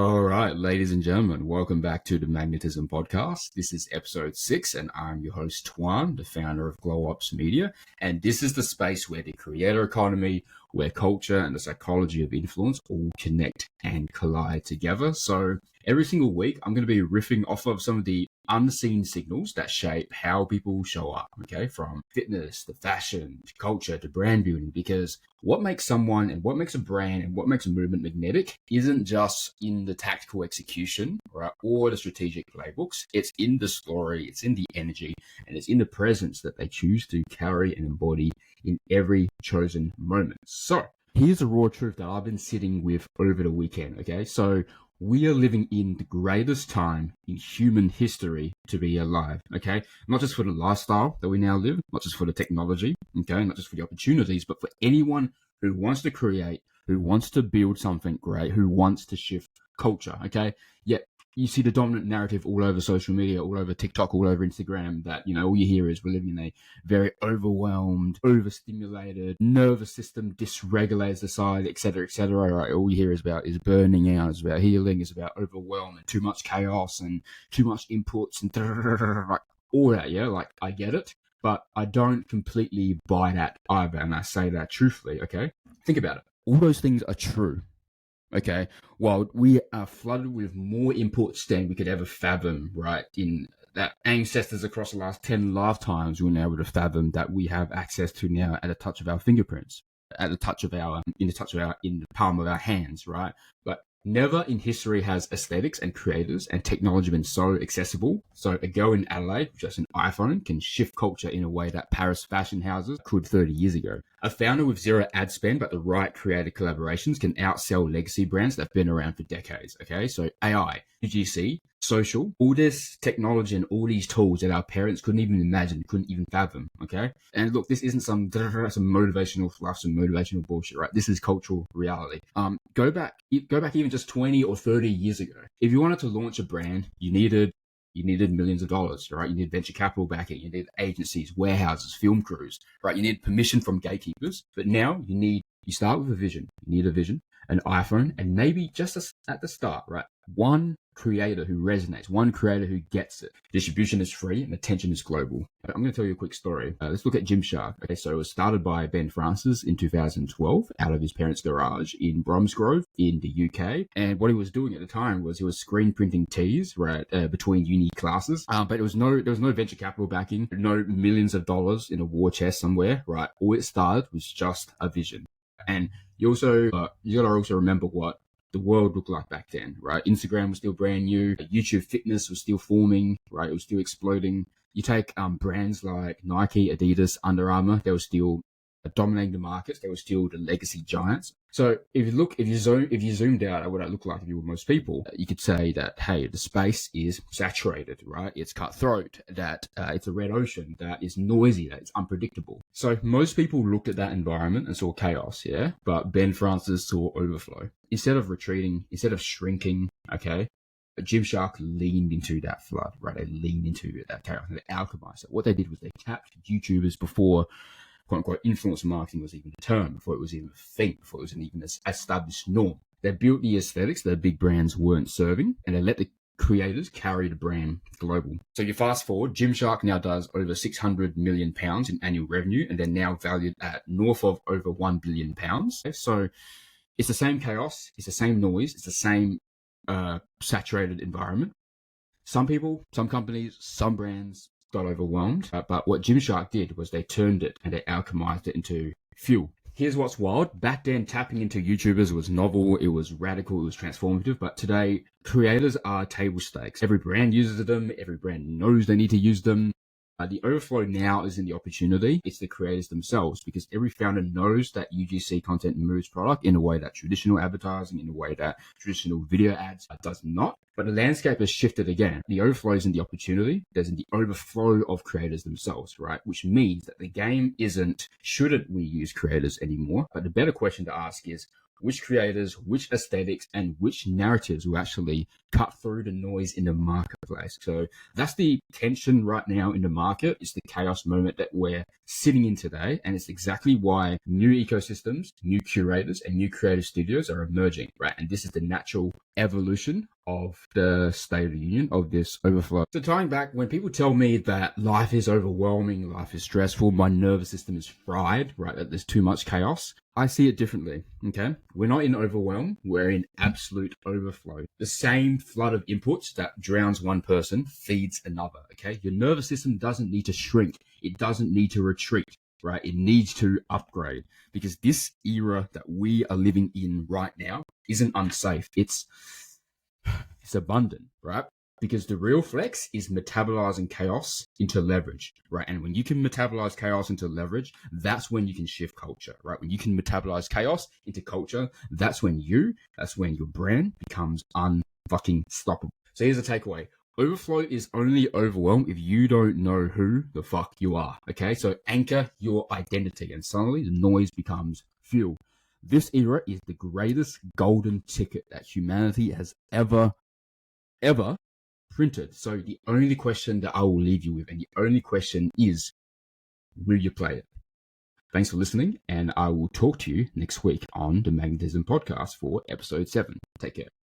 All right, ladies and gentlemen, welcome back to the Magnetism podcast. This is episode 6, and I'm your host, Tuan, the founder of Glow Ops Media. And this is the space where the creator economy, where culture and the psychology of influence all connect and collide together. So every single week, I'm going to be riffing off of some of the unseen signals that shape how people show up, okay? From fitness to fashion to culture to brand building, because what makes someone and what makes a brand and what makes a movement magnetic isn't just in the tactical execution, right, or the strategic playbooks. It's in the story, it's in the energy, and it's in the presence that they choose to carry and embody in every chosen moment. So here's the raw truth that I've been sitting with over the weekend, okay? So we are living in the greatest time in human history to be alive, okay? Not just for the lifestyle that we now live, not just for the technology, okay? Not just for the opportunities, but for anyone who wants to create, who wants to build something great, who wants to shift culture, okay? Yet you see the dominant narrative all over social media, all over TikTok, all over Instagram that, all you hear is we're living in a very overwhelmed, overstimulated, nervous system, dysregulated society, etc., right? All you hear is burning out, it's about healing, it's about overwhelm and too much chaos and too much inputs and like all that, yeah? Like, I get it, but I don't completely buy that either, and I say that truthfully, okay? Think about it. All those things are true. Okay, well, we are flooded with more inputs than we could ever fathom, right? In that ancestors across the last 10 lifetimes were now able to fathom that we have access to now at the touch of our fingerprints, in the palm of our hands, right? But never in history has aesthetics and creators and technology been so accessible. So a girl in Adelaide with just an iPhone can shift culture in a way that Paris fashion houses could 30 years ago. A founder with zero ad spend but the right creative collaborations can outsell legacy brands that have been around for decades, okay? So AI, UGC, social, all this technology and all these tools that our parents couldn't even imagine, couldn't even fathom, okay? And look, this isn't some motivational fluff, some motivational bullshit, right? This is cultural reality. Go back even just 20 or 30 years ago. If you wanted to launch a brand, you needed millions of dollars, right? You need venture capital backing, you need agencies, warehouses, film crews, right? You need permission from gatekeepers. But now you start with a vision. You need a vision, an iPhone, and maybe just at the start, right? One creator who resonates, one creator who gets it. Distribution is free and attention is global. I'm going to tell you a quick story. Let's look at Gymshark. Okay, so it was started by Ben Francis in 2012 out of his parents' garage in Bromsgrove in the UK. And what he was doing at the time was he was screen printing teas, right, between uni classes. But there was no venture capital backing, no millions of dollars in a war chest somewhere, right? All it started was just a vision. And you gotta also remember what the world looked like back then, right? Instagram was still brand new. YouTube fitness was still forming, right? It was still exploding. You take brands like Nike, Adidas, Under Armour, they were still dominating the markets. They were still the legacy giants. So if you zoomed out at what it looked like if you were most people, you could say that, hey, the space is saturated, right? It's cutthroat, that it's a red ocean, that is noisy, that it's unpredictable. So most people looked at that environment and saw chaos, yeah? But Ben Francis saw overflow. Instead of retreating, instead of shrinking, okay, Gymshark leaned into that flood, right? They leaned into that chaos and they alchemized it. What they did was they tapped YouTubers before quote-unquote influencer marketing was even a term, before it was even a thing, before it was even an established norm. They built the aesthetics that big brands weren't serving, and they let the creators carry the brand global. So you fast forward, Gymshark now does over 600 million pounds in annual revenue, and they're now valued at north of over 1 billion pounds. So it's the same chaos, it's the same noise, it's the same saturated environment. Some people, some companies, some brands got overwhelmed, but what Gymshark did was they turned it and they alchemized it into fuel. Here's what's wild. Back then, tapping into YouTubers was novel, it was radical, it was transformative, but today, creators are table stakes. Every brand uses them, every brand knows they need to use them. The overflow now isn't the opportunity, it's the creators themselves, because every founder knows that UGC content moves product in a way that traditional advertising, in a way that traditional video ads does not. But the landscape has shifted again. The overflow isn't the opportunity, there's the overflow of creators themselves, right? Which means that the game isn't, shouldn't we use creators anymore? But the better question to ask is, which creators, which aesthetics, and which narratives will actually cut through the noise in the marketplace. So that's the tension right now in the market. It's the chaos moment that we're sitting in today. And it's exactly why new ecosystems, new curators, and new creative studios are emerging, right? And this is the natural evolution of the State of the Union of this overflow. So tying back, when people tell me that life is overwhelming, life is stressful, my nervous system is fried, right? That there's too much chaos. I see it differently, okay? We're not in overwhelm, we're in absolute overflow. The same flood of inputs that drowns one person feeds another, okay? Your nervous system doesn't need to shrink. It doesn't need to retreat, right? It needs to upgrade, because this era that we are living in right now isn't unsafe. It's abundant, right? Because the real flex is metabolizing chaos into leverage, right? And when you can metabolize chaos into leverage, that's when you can shift culture, right? When you can metabolize chaos into culture, that's when your brand becomes unfucking stoppable. So here's the takeaway. Overflow is only overwhelmed if you don't know who the fuck you are, okay? So anchor your identity, and suddenly the noise becomes fuel. This era is the greatest golden ticket that humanity has ever printed. So the only question that I will leave you with, and the only question is, will you play it? Thanks for listening, and I will talk to you next week on the Magnetism podcast for episode 7. Take care.